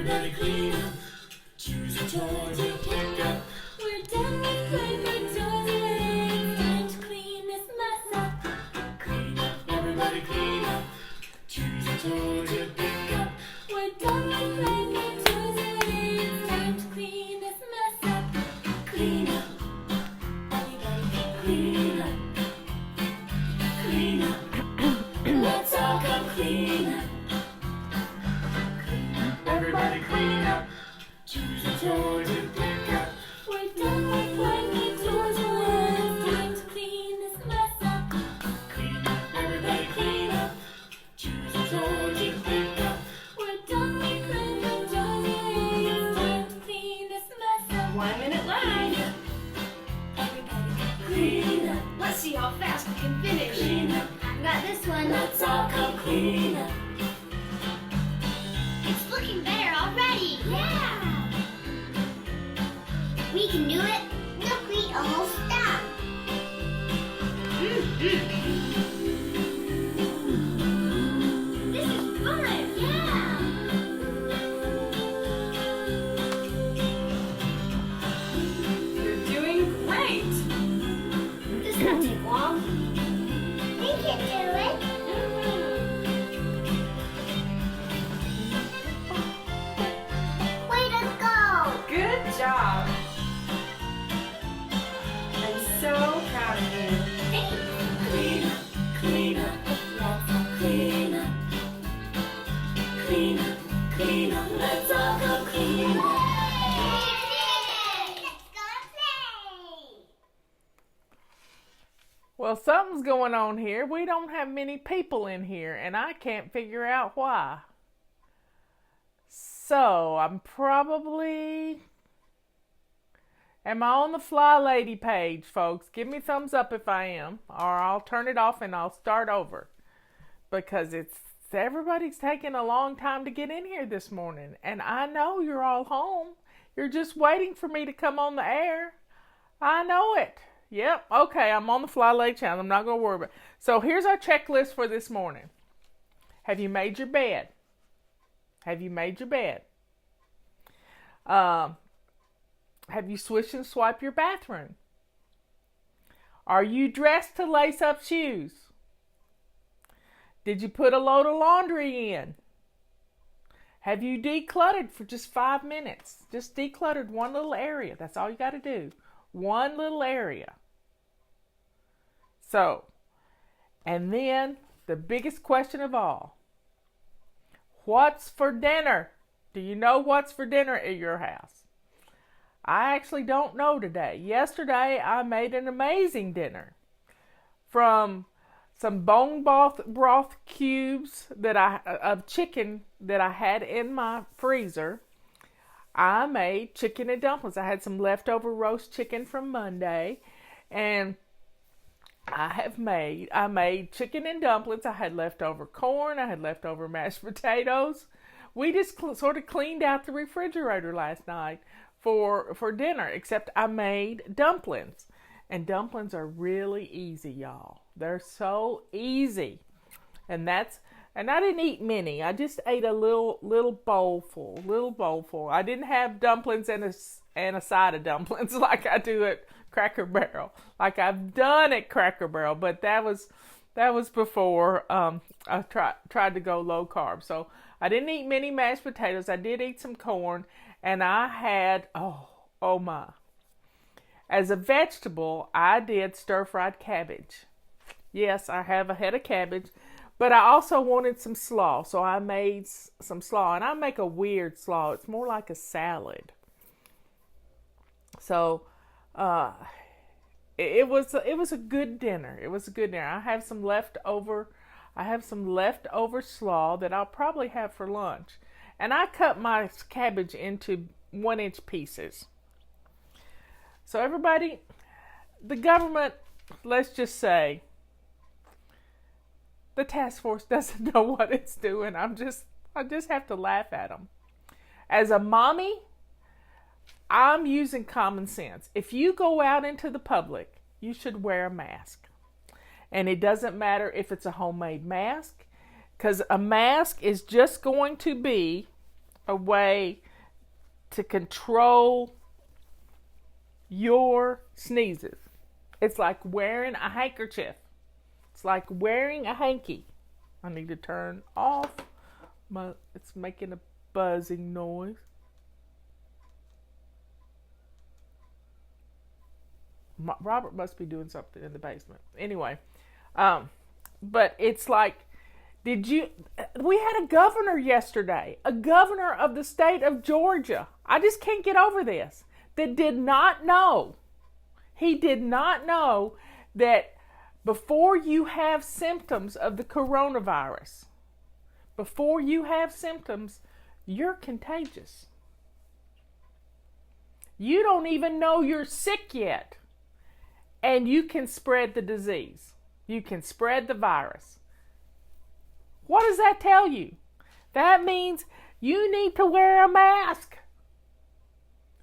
Everybody clean up. Choose a toy to pick up. We're done with playing with toys. It's time to clean this mess up. Clean up, everybody clean up. Choose a toy to pick up. We're done with playing with toys. It's time to clean this mess up. Clean up, everybody clean up. Clean up. Let's all come clean up. Everybody clean up. Choose a toy to pick up. We're done with playing with toys. It's time to clean this mess up. Clean up, everybody clean up. Choose a toy to pick up. We're done with playing with toys. It's time to clean this mess up. 1 minute left. Everybody clean up. Let's see how fast we can finish. Clean up. I got this one. Let's all come clean up. It's looking better already. Yeah. We can do it. Look, we almost stopped. This is fun. Yeah. You're doing great. This won't take long. We can do it. Way to go. Good job. I'm so proud of you. Clean up, clean up. Let's all clean up. Clean up, clean up. Let's all go clean up. Let's go play. Well, something's going on here. We don't have many people in here, and I can't figure out why. So, I'm probably... Am I on the Fly Lady page, folks? Give me thumbs up if I am, or I'll turn it off and I'll start over. Because everybody's taking a long time to get in here this morning, and I know you're all home. You're just waiting for me to come on the air. I know it. Yep, okay, I'm on the Fly Lady channel. I'm not going to worry about it. So here's our checklist for this morning. Have you made your bed? Have you made your bed? Have you swish and swipe your bathroom? Are you dressed to lace up shoes? Did you put a load of laundry in? Have you decluttered for just 5 minutes? Just decluttered one little area. That's all you got to do. One little area. So, and then the biggest question of all. What's for dinner? Do you know what's for dinner at your house? I actually don't know today. Yesterday, I made an amazing dinner. From some bone broth cubes of chicken that I had in my freezer, I made chicken and dumplings. I had some leftover roast chicken from Monday, and I made chicken and dumplings. I had leftover corn. I had leftover mashed potatoes. We just sort of cleaned out the refrigerator last night for dinner, except I made dumplings. And dumplings are really easy, y'all. They're so easy. And I didn't eat many. I just ate a little bowlful. I didn't have dumplings and a side of dumplings like I do at Cracker Barrel. Like I've done at Cracker Barrel, but that was before I tried to go low carb. So I didn't eat many mashed potatoes. I did eat some corn. And I had, oh my. As a vegetable, I did stir-fried cabbage. Yes, I have a head of cabbage, but I also wanted some slaw, so I made some slaw. And I make a weird slaw. It's more like a salad. So, it was a good dinner. It was a good dinner. I have some leftover slaw that I'll probably have for lunch. And I cut my cabbage into 1-inch pieces. So everybody, the government, let's just say, the task force doesn't know what it's doing. I just have to laugh at them. As a mommy, I'm using common sense. If you go out into the public, you should wear a mask. And it doesn't matter if it's a homemade mask, because a mask is just going to be a way to control your sneezes. It's like wearing a handkerchief. It's like wearing a hanky. I need to turn off it's making a buzzing noise. Robert must be doing something in the basement. Anyway, but it's like, we had a governor yesterday, a governor of the state of Georgia. I just can't get over this. That did not know. He did not know that before you have symptoms of the coronavirus, before you have symptoms, you're contagious. You don't even know you're sick yet. And you can spread the disease. You can spread the virus. What does that tell you? That means you need to wear a mask.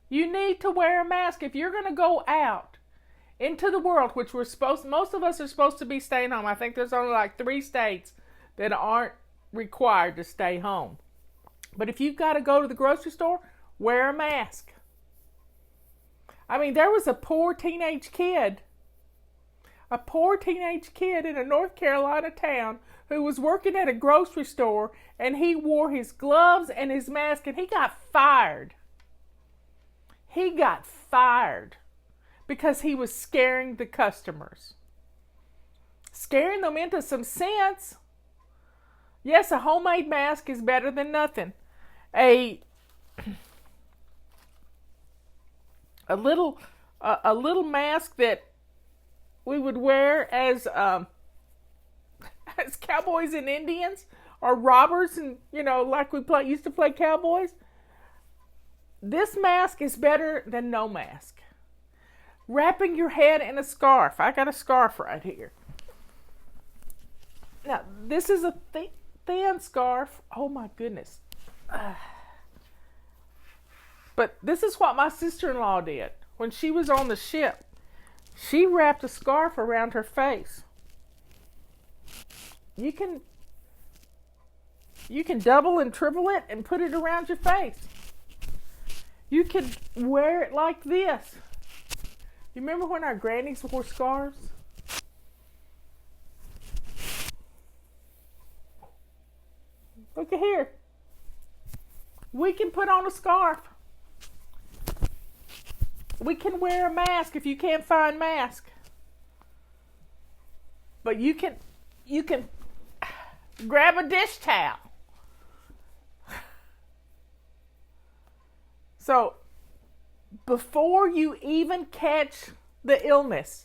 You need to wear a mask. If you're going to go out into the world, which most of us are supposed to be staying home. I think there's only like 3 states that aren't required to stay home. But if you've got to go to the grocery store, wear a mask. I mean, there was a poor teenage kid in a North Carolina town who was working at a grocery store, and he wore his gloves and his mask, and he got fired. He got fired because he was scaring the customers. Scaring them into some sense. Yes, a homemade mask is better than nothing. A little mask that we would wear as cowboys and Indians, or robbers, and like we used to play cowboys. This mask is better than no mask. Wrapping your head in a scarf. I got a scarf right here. Now, this is a thin scarf. Oh my goodness. But this is what my sister-in-law did when she was on the ship. She wrapped a scarf around her face. You can double and triple it and put it around your face. You could wear it like this. You remember when our grannies wore scarves? Look at here. We can put on a scarf. We can wear a mask if you can't find mask. But you can grab a dish towel. So, before you even catch the illness,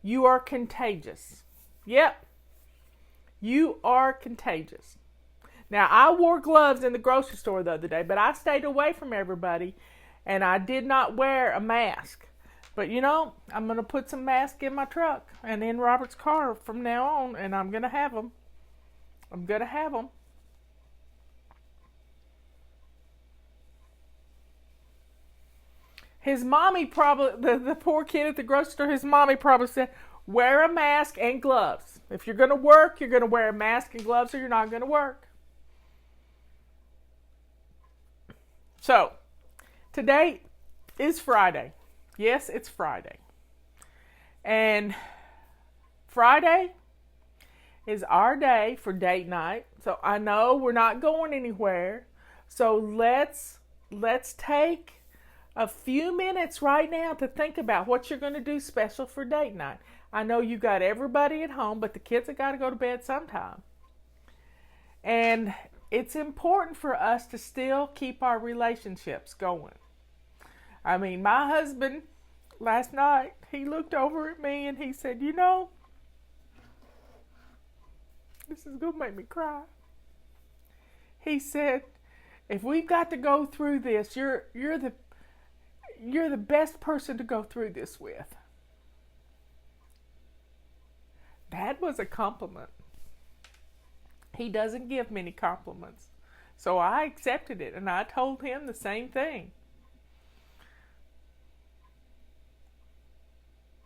you are contagious. Yep. You are contagious. Now, I wore gloves in the grocery store the other day, but I stayed away from everybody, and I did not wear a mask. But, I'm going to put some masks in my truck and in Robert's car from now on, and I'm going to have them. I'm going to have them. His mommy probably, the poor kid at the grocery store, his mommy probably said, wear a mask and gloves. If you're going to work, you're going to wear a mask and gloves, or you're not going to work. So, today is Friday. Yes, it's Friday. And Friday is our day for date night. So I know we're not going anywhere. So let's take a few minutes right now to think about what you're going to do special for date night. I know you got everybody at home, but the kids have got to go to bed sometime. And it's important for us to still keep our relationships going. I mean, my husband, last night, he looked over at me and he said, this is going to make me cry. He said, if we've got to go through this, you're the best person to go through this with. That was a compliment. He doesn't give many compliments. So I accepted it, and I told him the same thing.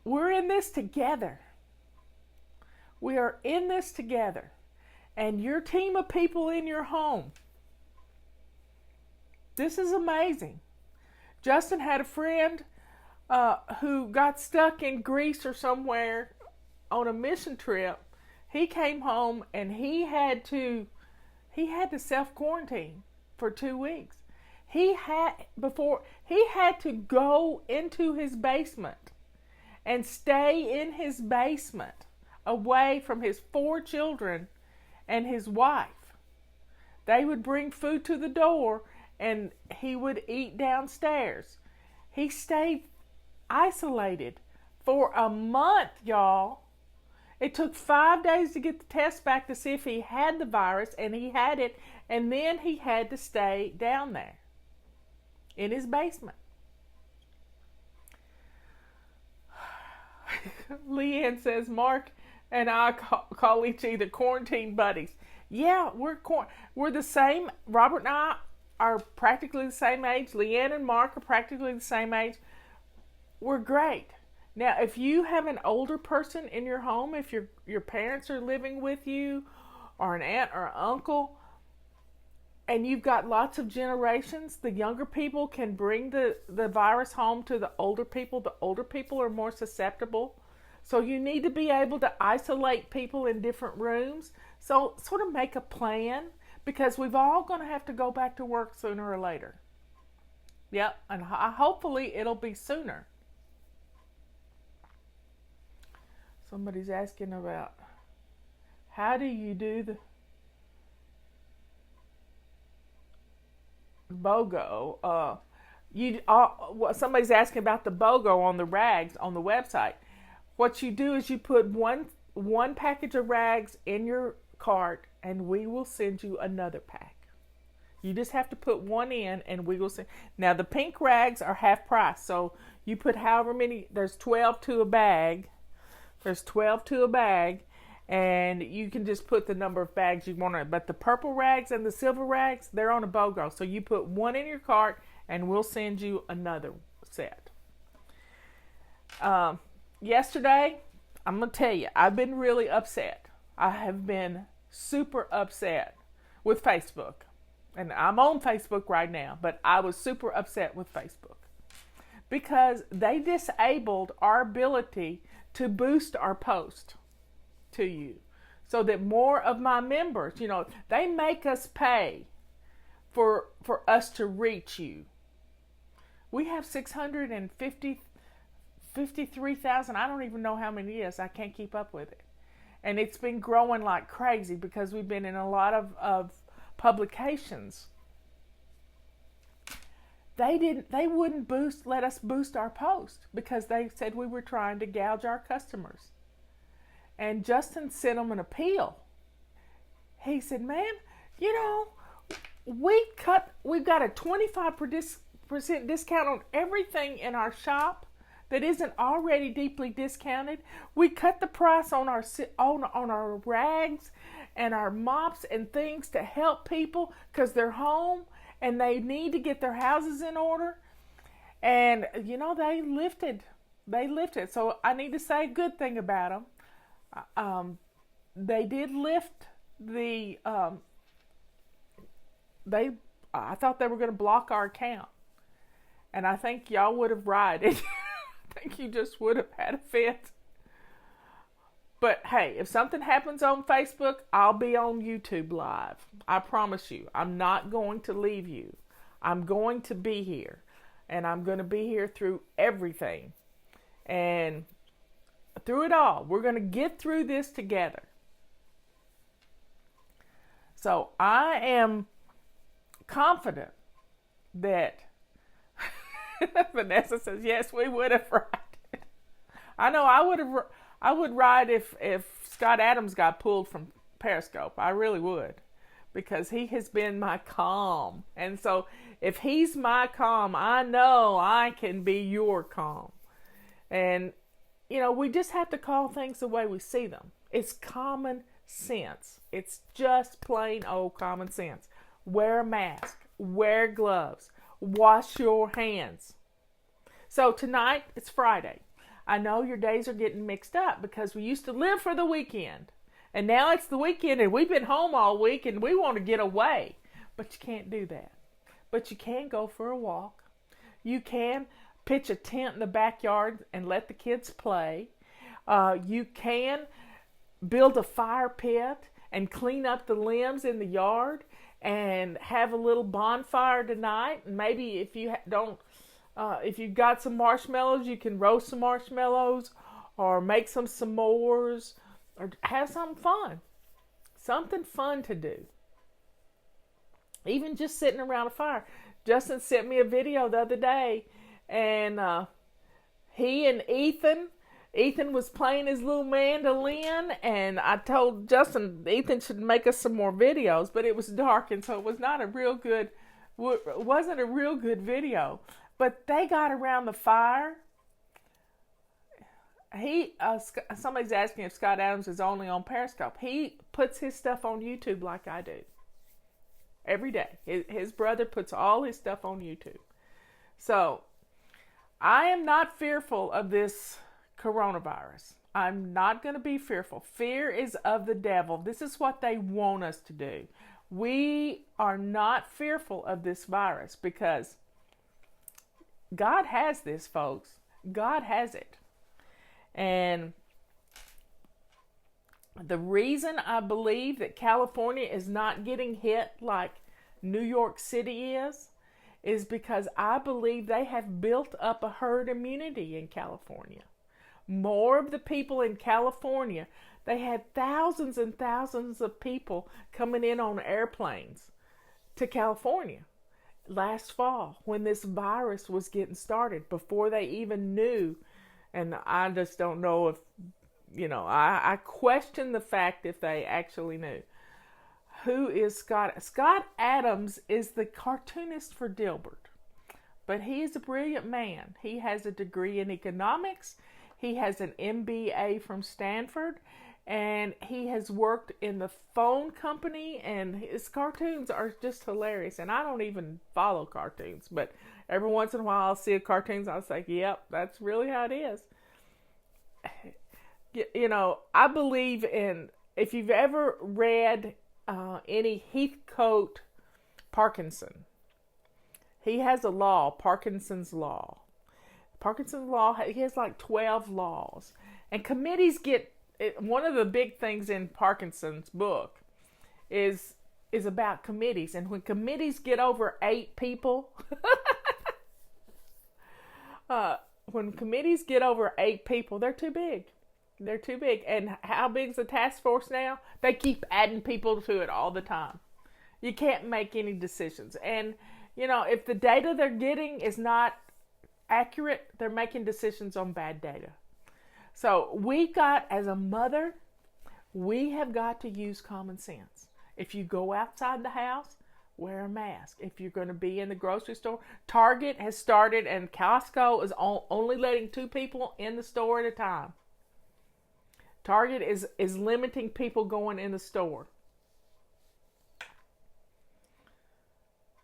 We're in this together. We are in this together. And your team of people in your home, This is amazing. Justin had a friend who got stuck in Greece or somewhere on a mission trip. He came home and he had to self quarantine for 2 weeks. He had to go into his basement and stay in his basement away from his 4 children and his wife. They would bring food to the door and he would eat downstairs. He stayed isolated for a month, y'all. It took 5 days to get the test back to see if he had the virus, and he had it, and then he had to stay down there in his basement. Leanne says, Mark and I call each other quarantine buddies. Yeah, we're the same. Robert and I are practically the same age. Leanne and Mark are practically the same age. We're great. Now, if you have an older person in your home, if your parents are living with you, or an aunt or uncle, and you've got lots of generations, the younger people can bring the virus home to the older people. The older people are more susceptible. So you need to be able to isolate people in different rooms. So sort of make a plan, because we've all going to have to go back to work sooner or later. Yep, and hopefully it'll be sooner. Somebody's asking about how do you do the BOGO. Somebody's asking about the BOGO on the rags on the website. What you do is you put one package of rags in your cart, and we will send you another pack. You just have to put one in, and we will send. Now the pink rags are half price, so you put however many. There's 12 to a bag. And you can just put the number of bags you want. But the purple rags and the silver rags, they're on a BOGO. So you put one in your cart, and we'll send you another set. Yesterday, I'm going to tell you, I've been really upset. I have been super upset with Facebook. And I'm on Facebook right now, but I was super upset with Facebook because they disabled our ability to boost our post to you so that more of my members, they make us pay for us to reach you. We have 653,000. I don't even know how many it is. I can't keep up with it. And it's been growing like crazy because we've been in a lot of publications. They wouldn't let us boost our post because they said we were trying to gouge our customers. And Justin sent them an appeal. He said, man, we've got a 25% discount on everything in our shop that isn't already deeply discounted. We cut the price on our rags and our mops and things to help people because they're home and they need to get their houses in order. And, they lifted. So I need to say a good thing about them. They did lift the, I thought they were going to block our account. And I think y'all would have rioted. I think you just would have had a fit. But hey, if something happens on Facebook, I'll be on YouTube Live. I promise you. I'm not going to leave you. I'm going to be here. And I'm going to be here through everything. And through it all, we're going to get through this together. So I am confident that Vanessa says, yes, we would have rioted. I know I would ride if Scott Adams got pulled from Periscope. I really would, because he has been my calm. And so if he's my calm, I know I can be your calm. And, we just have to call things the way we see them. It's common sense. It's just plain old common sense. Wear a mask. Wear gloves. Wash your hands. So tonight, it's Friday. I know your days are getting mixed up because we used to live for the weekend. And now it's the weekend and we've been home all week and we want to get away. But you can't do that but you can go for a walk. You can pitch a tent in the backyard and let the kids play. You can build a fire pit and clean up the limbs in the yard and have a little bonfire tonight. And maybe if you if you've got some marshmallows, you can roast some marshmallows or make some s'mores or have something fun. Something fun to do. Even just sitting around a fire. Justin sent me a video the other day, and he and Ethan was playing his little mandolin, and I told Justin Ethan should make us some more videos, but it was dark, and so it was not a real good, wasn't a real good video. But they got around the fire. Somebody's asking if Scott Adams is only on Periscope. He puts his stuff on YouTube like I do. Every day. His brother puts all his stuff on YouTube. So, I am not fearful of this coronavirus. I'm not going to be fearful. Fear is of the devil. This is what they want us to do. We are not fearful of this virus because God has this, folks. God has it. And the reason I believe that California is not getting hit like New York City is because I believe they have built up a herd immunity in California. More of the people in California, they had thousands and thousands of people coming in on airplanes to California last fall when this virus was getting started, before they even knew. And I just don't know if, I question the fact if they actually knew. Who is Scott? Scott Adams is the cartoonist for Dilbert. But he is a brilliant man. He has a degree in economics. He has an MBA from Stanford. And he has worked in the phone company. And his cartoons are just hilarious. And I don't even follow cartoons. But every once in a while I'll see a cartoon. I'll say, yep, that's really how it is. I believe in, if you've ever read any Heathcote Parkinson, he has a law, Parkinson's Law. Parkinson's Law, he has like 12 laws. And committees one of the big things in Parkinson's book is about committees. And when committees get over 8 people, when committees get over 8 people, they're too big. They're too big. And how big is the task force now? They keep adding people to it all the time. You can't make any decisions. And, if the data they're getting is not accurate, they're making decisions on bad data. So as a mother, we have got to use common sense. If you go outside the house, wear a mask. If you're going to be in the grocery store, Target has started, and Costco is only letting 2 people in the store at a time. Target is limiting people going in the store.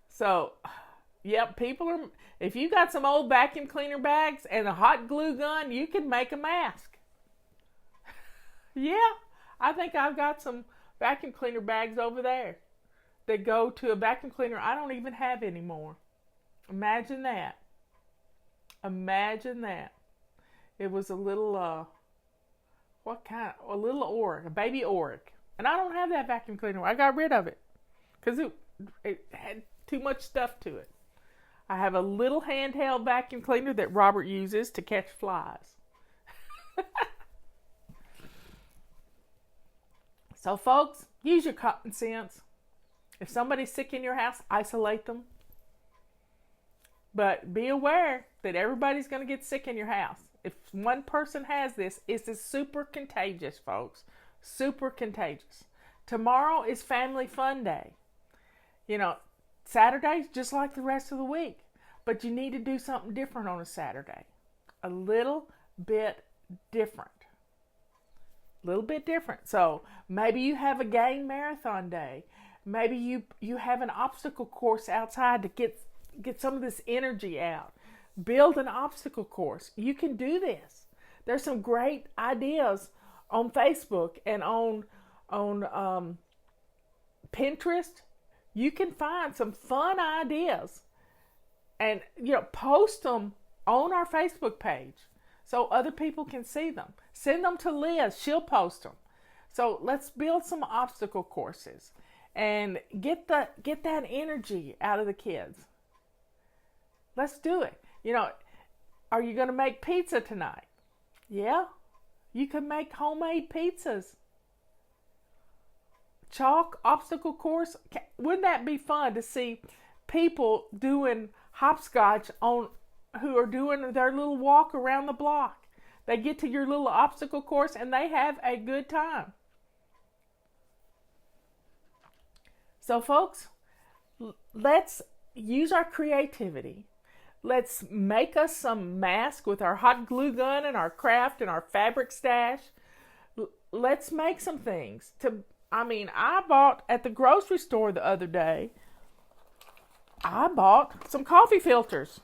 So, yep, if you got some old vacuum cleaner bags and a hot glue gun, you can make a mask. Yeah, I think I've got some vacuum cleaner bags over there that go to a vacuum cleaner I don't even have anymore. Imagine that. Imagine that. It was a little, a little Oric, a baby Oric. And I don't have that vacuum cleaner. I got rid of it because it had too much stuff to it. I have a little handheld vacuum cleaner that Robert uses to catch flies. So, folks, use your common sense. If somebody's sick in your house, isolate them. But be aware that everybody's going to get sick in your house. If one person has this, it's super contagious, folks. Super contagious. Tomorrow is Family Fun Day. Saturday's just like the rest of the week. But you need to do something different on a Saturday. A little bit different. So maybe you have a game marathon day. Maybe you have an obstacle course outside to get some of this energy out. Build an obstacle course. You can do this. There's some great ideas on Facebook and on Pinterest. you can find some fun ideas and, post them on our Facebook page so other people can see them. Send them to Liz. She'll post them. So let's build some obstacle courses and get that energy out of the kids. Let's do it. Are you going to make pizza tonight? Yeah. You can make homemade pizzas. Chalk obstacle course. Wouldn't that be fun to see people doing hopscotch who are doing their little walk around the block? They get to your little obstacle course and they have a good time. So folks, let's use our creativity. Let's make us some masks with our hot glue gun and our craft and our fabric stash. Let's make some things. I bought at the grocery store the other day, I bought some coffee filters.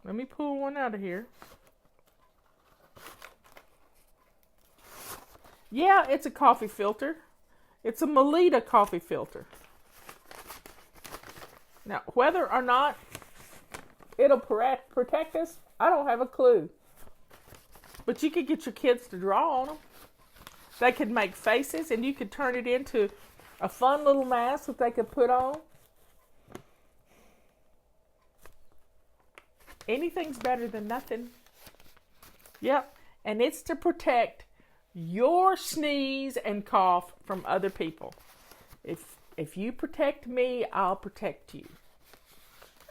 Let me pull one out of here. Yeah, it's a coffee filter. It's a Melita coffee filter. Now, whether or not it'll protect us, I don't have a clue. But you could get your kids to draw on them. They could make faces, and you could turn it into a fun little mask that they could put on. Anything's better than nothing. Yep, and it's to protect your sneeze and cough from other people. If you protect me, I'll protect you.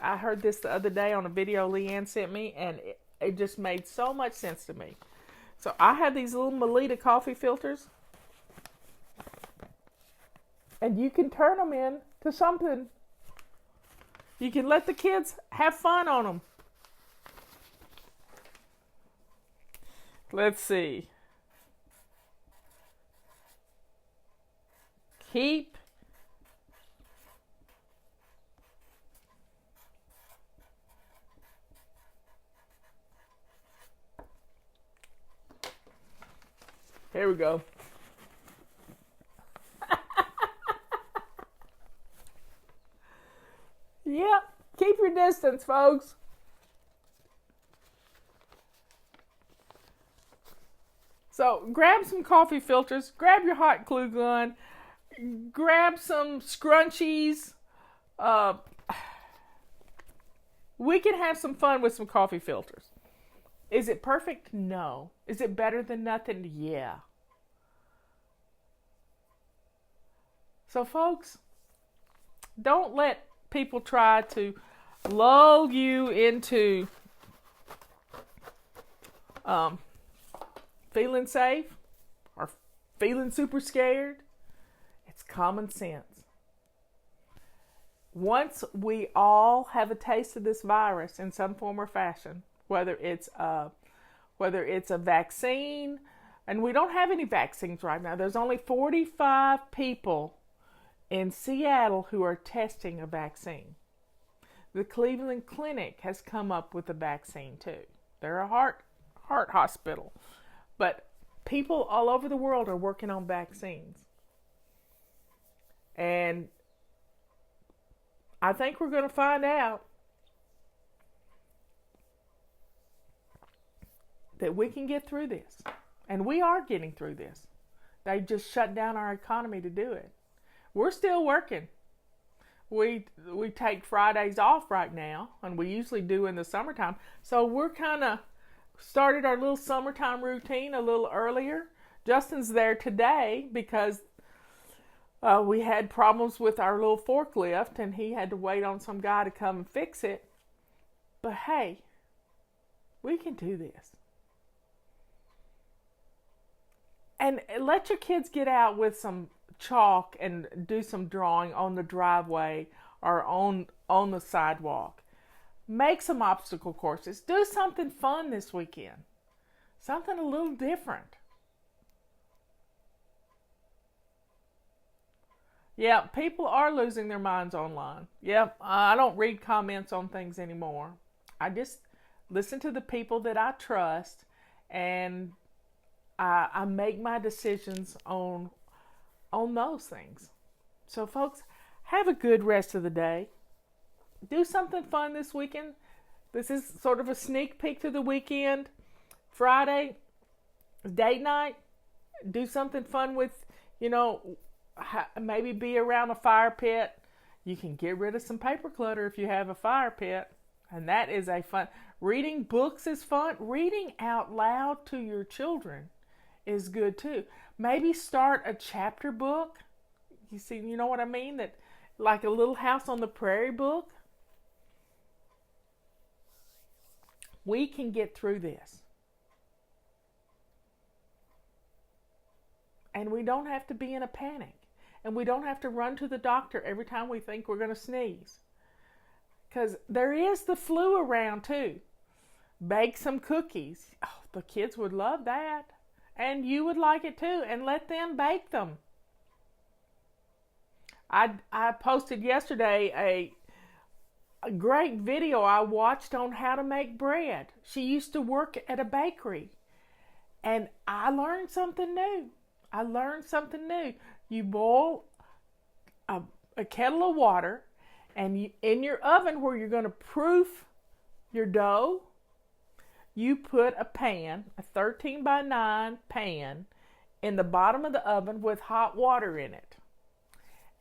I heard this the other day on a video Leanne sent me, and it just made so much sense to me. So I have these little Melita coffee filters, and you can turn them into something. You can let the kids have fun on them. Let's see. Keep Here we go. Yep, keep your distance, folks. So grab some coffee filters, grab your hot glue gun, grab some scrunchies. We can have some fun with some coffee filters. Is it perfect? No. Is it better than nothing? Yeah. So folks, don't let people try to lull you into feeling safe or feeling super scared. It's common sense. Once we all have a taste of this virus in some form or fashion, whether it's a vaccine, and we don't have any vaccines right now. There's only 45 people in Seattle who are testing a vaccine. The Cleveland Clinic has come up with a vaccine too. They're a heart hospital. But people all over the world are working on vaccines. And I think we're going to find out that we can get through this. And we are getting through this. They just shut down our economy to do it. We're still working. We take Fridays off right now, and we usually do in the summertime. So we're kind of started our little summertime routine a little earlier. Justin's there today because we had problems with our little forklift, and he had to wait on some guy to come and fix it. But hey, we can do this. And let your kids get out with some chalk and do some drawing on the driveway or on the sidewalk. Make some obstacle courses. Do something fun this weekend. Something a little different. Yeah, people are losing their minds online. Yeah, I don't read comments on things anymore. I just listen to the people that I trust, and I make my decisions on on those things. So, folks, have a good rest of the day. Do something fun this weekend. This is sort of a sneak peek to the weekend. Friday, date night. Do something fun with, maybe be around a fire pit. You can get rid of some paper clutter if you have a fire pit. And that is a fun. Reading books is fun. Reading out loud to your children is good too. Maybe start a chapter book. You know what I mean? That, like a Little House on the Prairie book. We can get through this. And we don't have to be in a panic. And we don't have to run to the doctor every time we think we're going to sneeze. Because there is the flu around too. Bake some cookies. Oh, the kids would love that. And you would like it too. And let them bake them. I posted yesterday a great video I watched on how to make bread. She used to work at a bakery. And I learned something new. You boil a kettle of water, and in your oven where you're going to proof your dough, you put a pan, a 13 by 9 pan, in the bottom of the oven with hot water in it.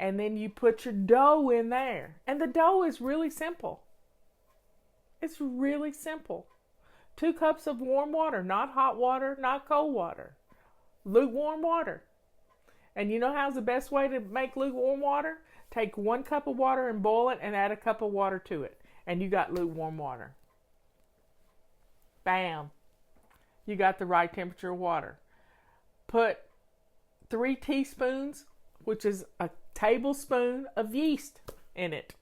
And then you put your dough in there. And the dough is really simple. It's really simple. 2 cups of warm water, not hot water, not cold water. Lukewarm water. And you know how's the best way to make lukewarm water? Take 1 cup of water and boil it and add a cup of water to it. And you got lukewarm water. Bam. You got the right temperature of water. Put 3 teaspoons, which is a tablespoon of yeast in it.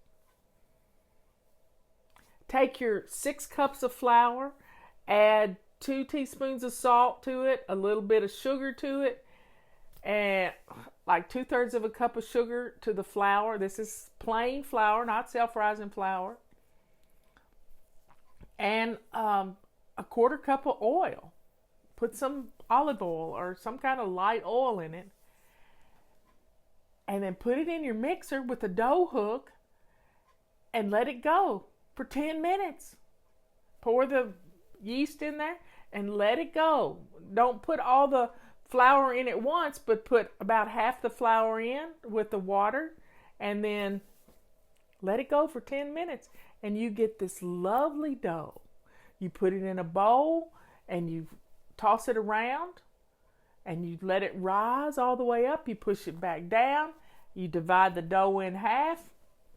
Take your 6 cups of flour, add 2 teaspoons of salt to it, a little bit of sugar to it, and like 2/3 of a cup of sugar to the flour. This is plain flour, not self-rising flour. And a 1/4 cup of oil. Put some olive oil or some kind of light oil in it. And then put it in your mixer with a dough hook and let it go for 10 minutes. Pour the yeast in there and let it go. Don't put all the flour in at once, but put about half the flour in with the water and then let it go for 10 minutes. And you get this lovely dough. You put it in a bowl and you toss it around and you let it rise all the way up. You push it back down. You divide the dough in half,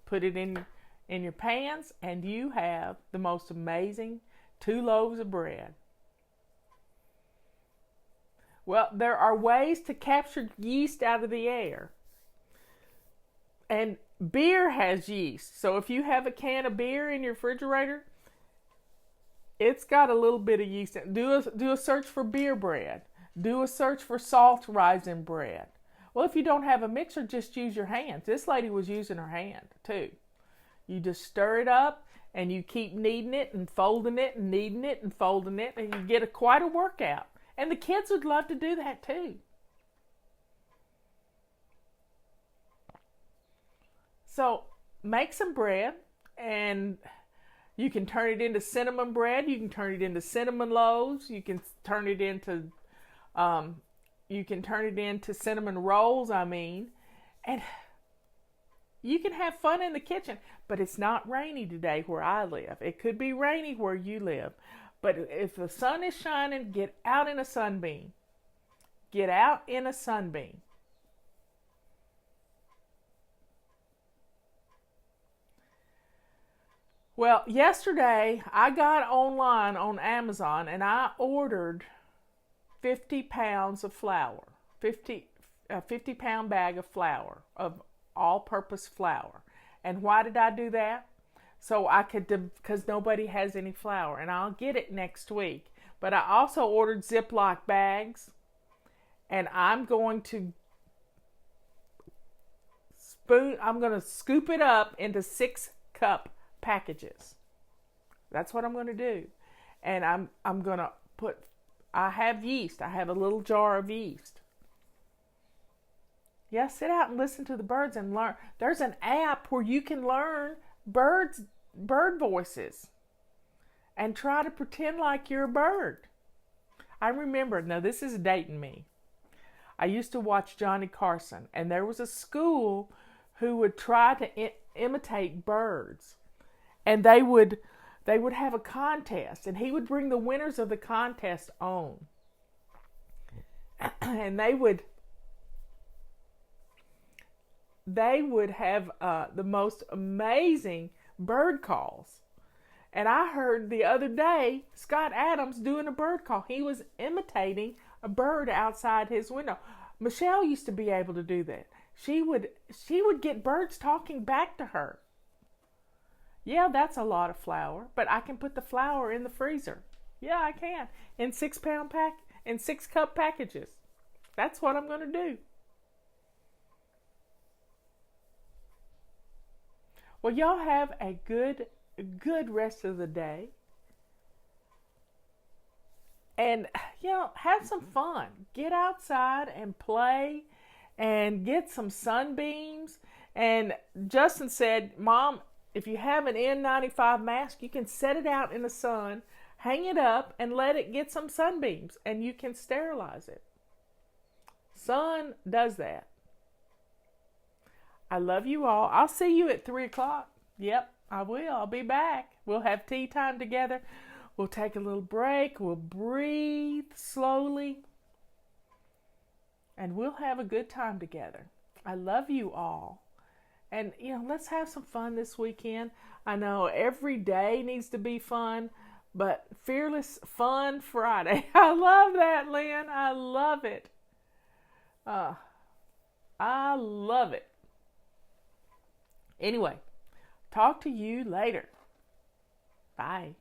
put it in your pans, and you have the most amazing 2 loaves of bread. Well, there are ways to capture yeast out of the air. And beer has yeast. So if you have a can of beer in your refrigerator, it's got a little bit of yeast in it. Do a search for beer bread. Do a search for salt rising bread. Well, if you don't have a mixer, just use your hands. This lady was using her hand too. You just stir it up and you keep kneading it and folding it and kneading it and folding it, and you get quite a workout. And the kids would love to do that too. So make some bread, and you can turn it into cinnamon bread. You can turn it into cinnamon loaves. You can turn it into cinnamon rolls. And you can have fun in the kitchen. But it's not rainy today where I live. It could be rainy where you live. But if the sun is shining, get out in a sunbeam. Get out in a sunbeam. Well, yesterday I got online on Amazon and I ordered 50 pounds of flour. A 50-pound bag of flour, of all-purpose flour. And why did I do that? So I could, because nobody has any flour, and I'll get it next week. But I also ordered Ziploc bags, and I'm going to scoop it up into 6-cup packages. That's what I'm going to do. And I'm going to I have yeast. I have a little jar of yeast. Yeah, sit out and listen to the birds and learn. There's an app where you can learn bird voices and try to pretend like you're a bird. I remember, now this is dating me. I used to watch Johnny Carson, and there was a school who would try to imitate birds, and they would have a contest, and he would bring the winners of the contest on, and they would have the most amazing bird calls. And I heard the other day Scott Adams doing a bird call. He was imitating a bird outside his window. Michelle used to be able to do that. She would get birds talking back to her. Yeah, that's a lot of flour, but I can put the flour in the freezer. Yeah, I can. In 6-cup packages. That's what I'm going to do. Well, y'all have a good rest of the day. And, have some fun. Get outside and play and get some sunbeams. And Justin said, Mom, if you have an N95 mask, you can set it out in the sun, hang it up, and let it get some sunbeams, and you can sterilize it. Sun does that. I love you all. I'll see you at 3 o'clock. Yep, I will. I'll be back. We'll have tea time together. We'll take a little break. We'll breathe slowly. And we'll have a good time together. I love you all. And, let's have some fun this weekend. I know every day needs to be fun, but Fearless Fun Friday. I love that, Lynn. I love it. I love it. Anyway, talk to you later. Bye.